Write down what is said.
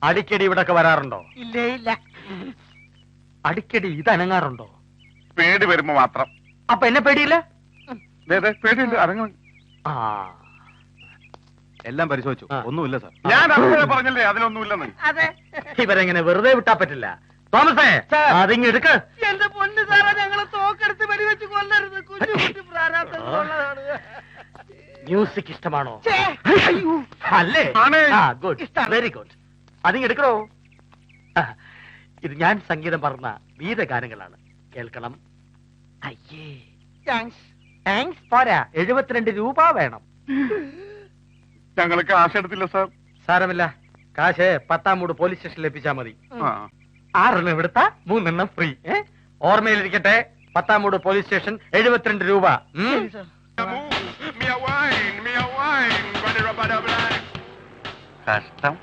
അടിക്കടി ഇവിടൊക്കെ വരാറുണ്ടോ? ഇല്ലേ ഇല്ല. അടിക്കടി ഇത് അനങ്ങാറുണ്ടോ? പേടി വരുമ്പോ മാത്രം. അപ്പൊ എന്നെ പേടിയില്ല? പേടിയുണ്ട്, അടങ്ങ. ആ, എല്ലാം പരിശോധിച്ചു, ഒന്നുമില്ല സാർ. ഞാൻ അപ്പോഴേ പറഞ്ഞല്ലേ അതിലൊന്നുമില്ലെന്ന്. അതെ, ഇവരെങ്ങനെ വെറുതെ വിട്ടാ പറ്റില്ല. തോമസേ, അതിങ്ങ് എടുക്ക്. എന്റെ പൊന്ന് സാറേ, ഞങ്ങളെ തോക്കെടുത്ത് വെടിവെച്ച് കൊല്ലരുത്. കുഞ്ഞു കുട്ടി പ്രാരാബ്ദങ്ങളുള്ളതാണ്. മ്യൂസിക് ഇഷ്ടമാണോ? ഛേ, അയ്യോ. അല്ലേ? Good, very good. അതിങ്ങ് എടുക്കണോ? ഇത് ഞാൻ സംഗീതം പറഞ്ഞ വീരഗാനങ്ങളാണ്, കേൾക്കണം. അയ്യേ, താങ്ക്സ്. താങ്ക്സ് പോരാ, 72 രൂപ വേണം. ഞങ്ങൾ കാശ് എടുത്തില്ല സാർ. സാരമില്ല, കാശ് 10-ാം മൂട് പോലീസ് സ്റ്റേഷനിൽ എത്തിച്ചാ മതി. 6 എടുത്താ 3 ഫ്രീ. ഓർമ്മയിലിരിക്കട്ടെ, 10-ാം മൂട് പോലീസ് സ്റ്റേഷൻ, 72 രൂപ. കഷ്ടം.